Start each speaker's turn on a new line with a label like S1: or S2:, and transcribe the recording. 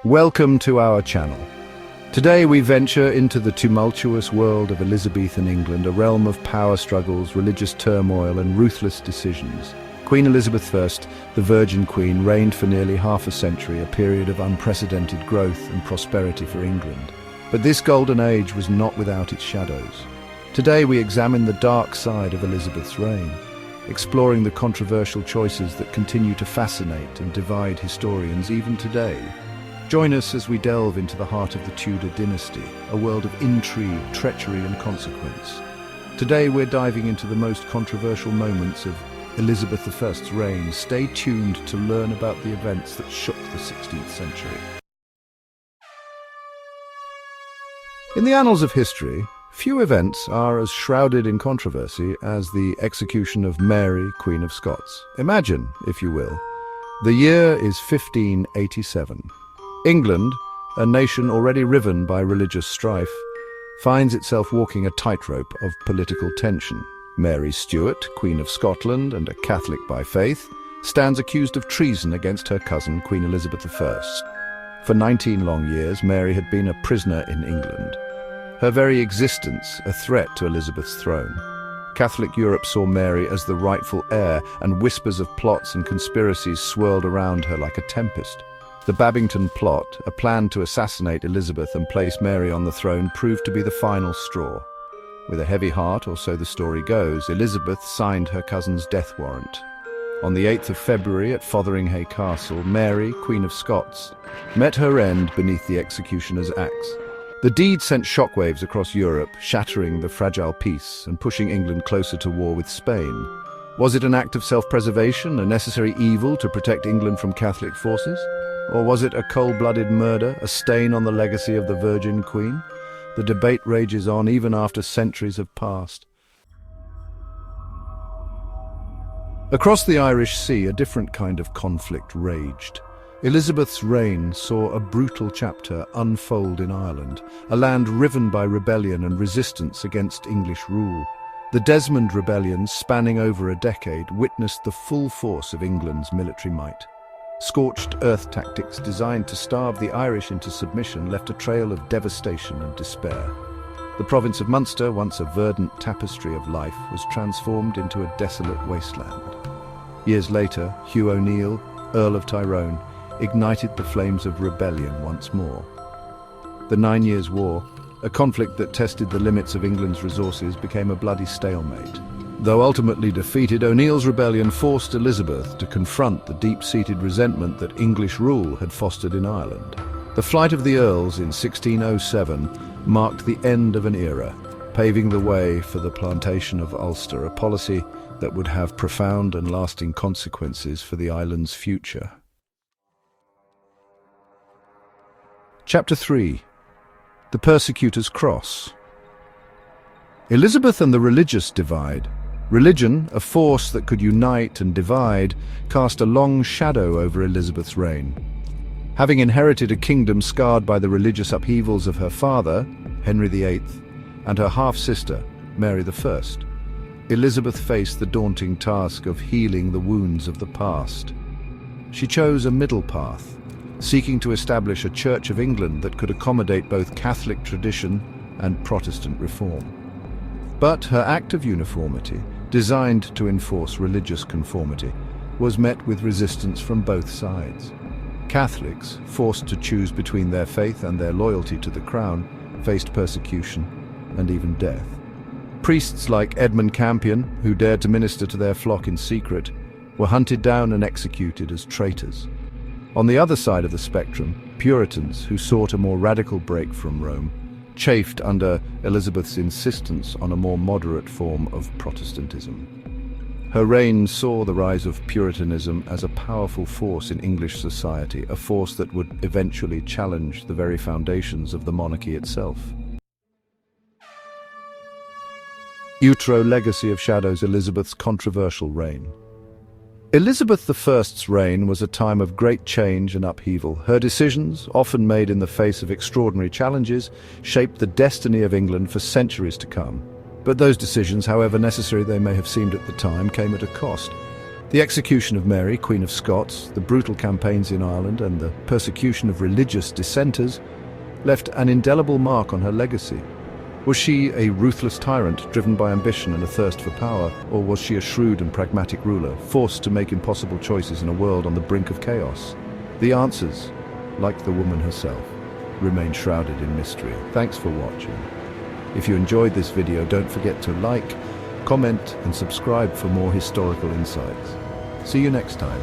S1: Welcome to our channel. Today we venture into the tumultuous world of Elizabethan England, a realm of power struggles, religious turmoil and ruthless decisions. Queen Elizabeth I, the Virgin Queen, reigned for nearly half a century, a period of unprecedented growth and prosperity for England. But this golden age was not without its shadows. Today we examine the dark side of Elizabeth's reign, exploring the controversial choices that continue to fascinate and divide historians even today. Join us as we delve into the heart of the Tudor dynasty, a world of intrigue, treachery and consequence. Today we're diving into the most controversial moments of Elizabeth I's reign. Stay tuned to learn about the events that shook the 16th century. In the annals of history, few events are as shrouded in controversy as the execution of Mary, Queen of Scots. Imagine, if you will, the year is 1587. England, a nation already riven by religious strife, finds itself walking a tightrope of political tension. Mary Stuart, Queen of Scotland and a Catholic by faith, stands accused of treason against her cousin, Queen Elizabeth I. For 19 long years, Mary had been a prisoner in England, her very existence a threat to Elizabeth's throne. Catholic Europe saw Mary as the rightful heir, and whispers of plots and conspiracies swirled around her like a tempest. The Babington Plot, a plan to assassinate Elizabeth and place Mary on the throne, proved to be the final straw. With a heavy heart, or so the story goes, Elizabeth signed her cousin's death warrant. On the 8th of February at Fotheringhay Castle, Mary, Queen of Scots, met her end beneath the executioner's axe. The deed sent shockwaves across Europe, shattering the fragile peace and pushing England closer to war with Spain. Was it an act of self-preservation, a necessary evil to protect England from Catholic forces? Or was it a cold-blooded murder, a stain on the legacy of the Virgin Queen? The debate rages on even after centuries have passed. Across the Irish Sea, a different kind of conflict raged. Elizabeth's reign saw a brutal chapter unfold in Ireland, a land riven by rebellion and resistance against English rule. The Desmond Rebellion, spanning over a decade, witnessed the full force of England's military might. Scorched earth tactics designed to starve the Irish into submission left a trail of devastation and despair. The province of Munster, once a verdant tapestry of life, was transformed into a desolate wasteland. Years later, Hugh O'Neill, Earl of Tyrone, ignited the flames of rebellion once more. The 9 Years' War, a conflict that tested the limits of England's resources, became a bloody stalemate. Though ultimately defeated, O'Neill's rebellion forced Elizabeth to confront the deep-seated resentment that English rule had fostered in Ireland. The flight of the Earls in 1607 marked the end of an era, paving the way for the plantation of Ulster, a policy that would have profound and lasting consequences for the island's future. Chapter 3. The Persecutor's Cross. Elizabeth and the religious divide. Religion, a force that could unite and divide, cast a long shadow over Elizabeth's reign. Having inherited a kingdom scarred by the religious upheavals of her father, Henry VIII, and her half-sister, Mary I, Elizabeth faced the daunting task of healing the wounds of the past. She chose a middle path, seeking to establish a Church of England that could accommodate both Catholic tradition and Protestant reform. But her act of uniformity, designed to enforce religious conformity, was met with resistance from both sides. Catholics, forced to choose between their faith and their loyalty to the crown, faced persecution and even death. Priests like Edmund Campion, who dared to minister to their flock in secret, were hunted down and executed as traitors. On the other side of the spectrum, Puritans, who sought a more radical break from Rome, chafed under Elizabeth's insistence on a more moderate form of Protestantism. Her reign saw the rise of Puritanism as a powerful force in English society, a force that would eventually challenge the very foundations of the monarchy itself. Outro Legacy of Shadows. Elizabeth's controversial reign. Elizabeth I's reign was a time of great change and upheaval. Her decisions, often made in the face of extraordinary challenges, shaped the destiny of England for centuries to come. But those decisions, however necessary they may have seemed at the time, came at a cost. The execution of Mary, Queen of Scots, the brutal campaigns in Ireland, and the persecution of religious dissenters left an indelible mark on her legacy. Was she a ruthless tyrant driven by ambition and a thirst for power, or was she a shrewd and pragmatic ruler, forced to make impossible choices in a world on the brink of chaos? The answers, like the woman herself, remain shrouded in mystery. Thanks for watching. If you enjoyed this video, don't forget to like, comment, and subscribe for more historical insights. See you next time.